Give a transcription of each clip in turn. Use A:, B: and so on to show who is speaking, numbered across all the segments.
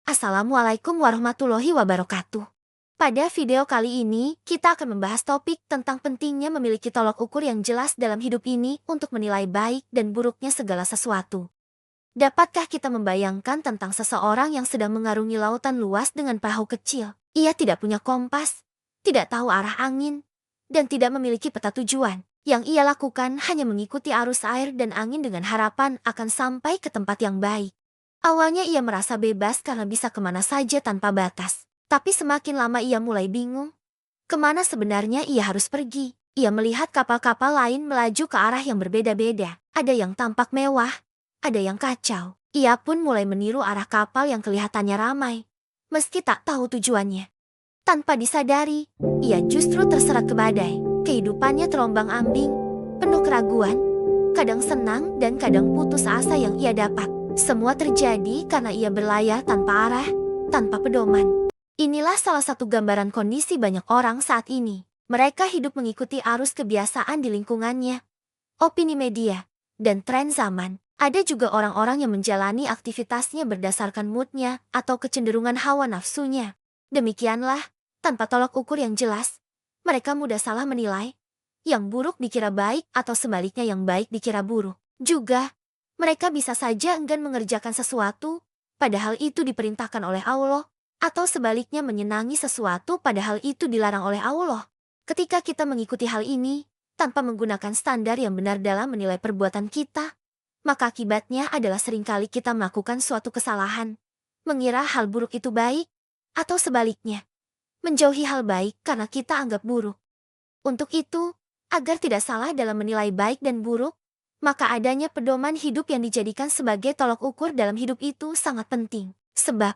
A: Assalamualaikum warahmatullahi wabarakatuh. Pada video kali ini, kita akan membahas topik tentang pentingnya memiliki tolak ukur yang jelas dalam hidup ini untuk menilai baik dan buruknya segala sesuatu. Dapatkah kita membayangkan tentang seseorang yang sedang mengarungi lautan luas dengan perahu kecil? Ia tidak punya kompas, tidak tahu arah angin, dan tidak memiliki peta tujuan. Yang ia lakukan hanya mengikuti arus air dan angin dengan harapan akan sampai ke tempat yang baik. Awalnya ia merasa bebas karena bisa kemana saja tanpa batas. Tapi semakin lama ia mulai bingung. Kemana sebenarnya ia harus pergi? Ia melihat kapal-kapal lain melaju ke arah yang berbeda-beda. Ada yang tampak mewah, ada yang kacau. Ia pun mulai meniru arah kapal yang kelihatannya ramai, meski tak tahu tujuannya. Tanpa disadari, ia justru terseret ke badai. Kehidupannya terombang-ambing, penuh keraguan, kadang senang dan kadang putus asa yang ia dapat. Semua terjadi karena ia berlayar tanpa arah, tanpa pedoman. Inilah salah satu gambaran kondisi banyak orang saat ini. Mereka hidup mengikuti arus kebiasaan di lingkungannya, opini media, dan tren zaman. Ada juga orang-orang yang menjalani aktivitasnya berdasarkan moodnya atau kecenderungan hawa nafsunya. Demikianlah, tanpa tolak ukur yang jelas, mereka mudah salah menilai. Yang buruk dikira baik atau sebaliknya yang baik dikira buruk. Juga, mereka bisa saja enggan mengerjakan sesuatu, padahal itu diperintahkan oleh Allah, atau sebaliknya menyenangi sesuatu padahal itu dilarang oleh Allah. Ketika kita mengikuti hal ini, tanpa menggunakan standar yang benar dalam menilai perbuatan kita, maka akibatnya adalah seringkali kita melakukan suatu kesalahan, mengira hal buruk itu baik, atau sebaliknya, menjauhi hal baik karena kita anggap buruk. Untuk itu, agar tidak salah dalam menilai baik dan buruk, maka adanya pedoman hidup yang dijadikan sebagai tolak ukur dalam hidup itu sangat penting. Sebab,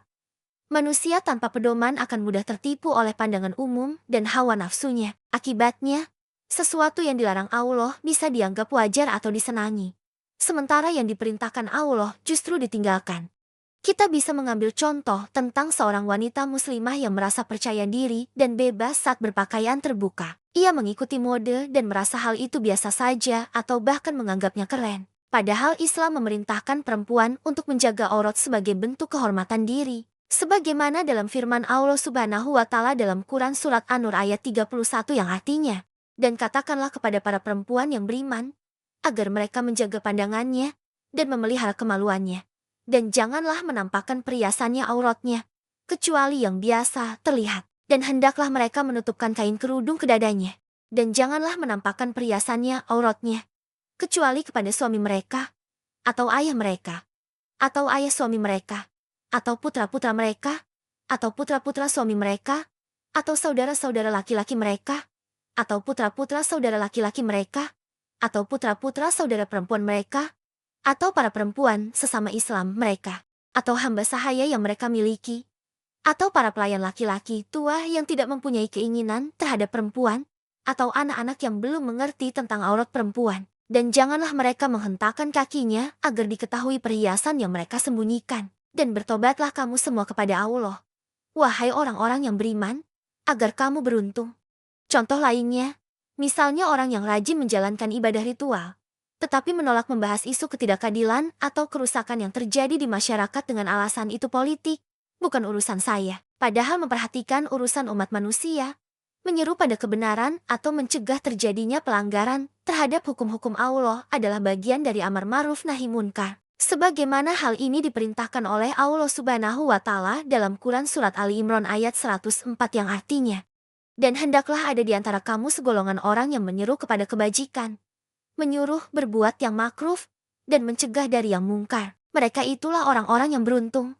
A: manusia tanpa pedoman akan mudah tertipu oleh pandangan umum dan hawa nafsunya. Akibatnya, sesuatu yang dilarang Allah bisa dianggap wajar atau disenangi. Sementara yang diperintahkan Allah justru ditinggalkan. Kita bisa mengambil contoh tentang seorang wanita muslimah yang merasa percaya diri dan bebas saat berpakaian terbuka. Ia mengikuti mode dan merasa hal itu biasa saja atau bahkan menganggapnya keren. Padahal Islam memerintahkan perempuan untuk menjaga aurat sebagai bentuk kehormatan diri. Sebagaimana dalam firman Allah Subhanahu wa Ta'ala dalam Quran Surat An-Nur ayat 31 yang artinya, "Dan katakanlah kepada para perempuan yang beriman, agar mereka menjaga pandangannya dan memelihara kemaluannya. Dan janganlah menampakkan perhiasannya auratnya, kecuali yang biasa terlihat. Dan hendaklah mereka menutupkan kain kerudung ke dadanya. Dan janganlah menampakkan perhiasannya auratnya, kecuali kepada suami mereka, atau ayah mereka, atau ayah suami mereka, atau putra-putra mereka, atau putra-putra suami mereka, atau saudara-saudara laki-laki mereka, atau putra-putra saudara laki-laki mereka, atau putra-putra saudara perempuan mereka, atau para perempuan sesama Islam mereka, atau hamba sahaya yang mereka miliki, atau para pelayan laki-laki tua yang tidak mempunyai keinginan terhadap perempuan, atau anak-anak yang belum mengerti tentang aurat perempuan. Dan janganlah mereka menghentakkan kakinya agar diketahui perhiasan yang mereka sembunyikan. Dan bertobatlah kamu semua kepada Allah, wahai orang-orang yang beriman, agar kamu beruntung." Contoh lainnya, misalnya orang yang rajin menjalankan ibadah ritual, tetapi menolak membahas isu ketidakadilan atau kerusakan yang terjadi di masyarakat dengan alasan itu politik, bukan urusan saya. Padahal memperhatikan urusan umat manusia, menyeru pada kebenaran atau mencegah terjadinya pelanggaran terhadap hukum-hukum Allah adalah bagian dari amar ma'ruf nahi munkar. Sebagaimana hal ini diperintahkan oleh Allah Subhanahu wa Ta'ala dalam Quran Surat Ali Imran ayat 104 yang artinya, "Dan hendaklah ada di antara kamu segolongan orang yang menyeru kepada kebajikan, menyuruh berbuat yang makruf, dan mencegah dari yang mungkar. Mereka itulah orang-orang yang beruntung."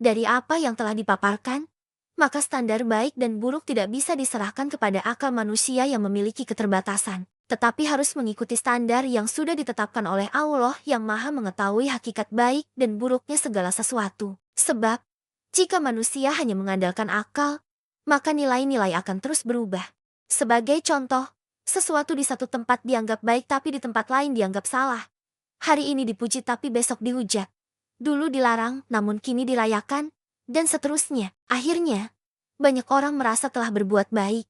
A: Dari apa yang telah dipaparkan, maka standar baik dan buruk tidak bisa diserahkan kepada akal manusia yang memiliki keterbatasan, tetapi harus mengikuti standar yang sudah ditetapkan oleh Allah yang Maha mengetahui hakikat baik dan buruknya segala sesuatu. Sebab, jika manusia hanya mengandalkan akal, maka nilai-nilai akan terus berubah. Sebagai contoh, sesuatu di satu tempat dianggap baik tapi di tempat lain dianggap salah. Hari ini dipuji tapi besok dihujat. Dulu dilarang namun kini dirayakan, dan seterusnya. Akhirnya, banyak orang merasa telah berbuat baik,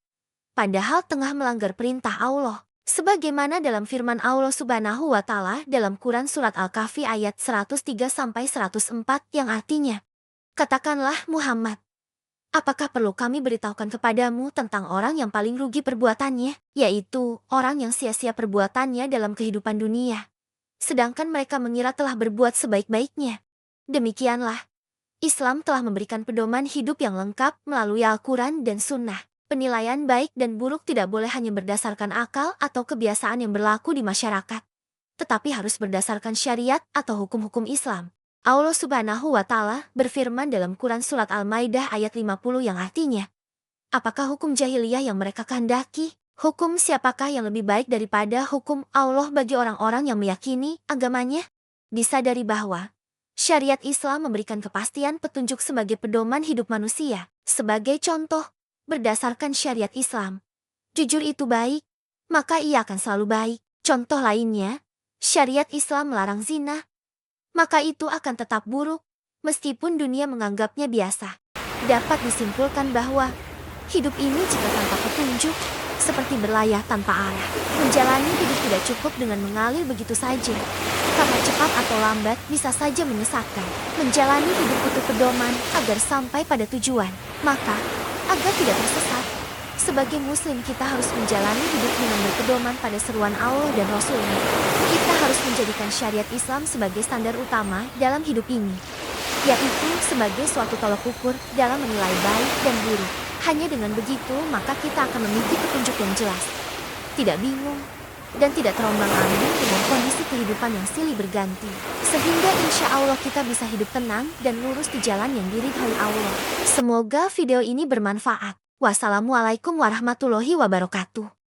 A: padahal tengah melanggar perintah Allah. Sebagaimana dalam firman Allah Subhanahu wa Ta'ala dalam Quran Surat Al-Kahfi ayat 103-104 yang artinya, Katakanlah Muhammad, apakah perlu kami beritahukan kepadamu tentang orang yang paling rugi perbuatannya, yaitu orang yang sia-sia perbuatannya dalam kehidupan dunia, sedangkan mereka mengira telah berbuat sebaik-baiknya. Demikianlah, Islam telah memberikan pedoman hidup yang lengkap melalui Al-Quran dan Sunnah. Penilaian baik dan buruk tidak boleh hanya berdasarkan akal atau kebiasaan yang berlaku di masyarakat, tetapi harus berdasarkan syariat atau hukum-hukum Islam. Allah Subhanahu wa Ta'ala berfirman dalam Quran Surat Al-Maidah ayat 50 yang artinya, apakah hukum jahiliyah yang mereka kehendaki? Hukum siapakah yang lebih baik daripada hukum Allah bagi orang-orang yang meyakini agamanya? Disadari bahwa syariat Islam memberikan kepastian petunjuk sebagai pedoman hidup manusia. Sebagai contoh, berdasarkan syariat Islam, jujur itu baik, maka ia akan selalu baik. Contoh lainnya, syariat Islam melarang zina, maka itu akan tetap buruk, meskipun dunia menganggapnya biasa. Dapat disimpulkan bahwa hidup ini jika tanpa petunjuk, seperti berlayar tanpa arah. Menjalani hidup tidak cukup dengan mengalir begitu saja, karena cepat atau lambat bisa saja menyesatkan. Menjalani hidup butuh pedoman agar sampai pada tujuan. Maka, agar tidak tersesat, sebagai muslim kita harus menjalani hidup dengan berpedoman pada seruan Allah dan Rasul-Nya. Kita harus menjadikan syariat Islam sebagai standar utama dalam hidup ini, yaitu sebagai suatu tolak ukur dalam menilai baik dan buruk. Hanya dengan begitu maka kita akan memiliki petunjuk yang jelas, tidak bingung, dan tidak terombang-ambing dengan kondisi kehidupan yang silih berganti. Sehingga insya Allah kita bisa hidup tenang dan lurus di jalan yang diridhoi Allah. Semoga video ini bermanfaat. Wassalamualaikum warahmatullahi wabarakatuh.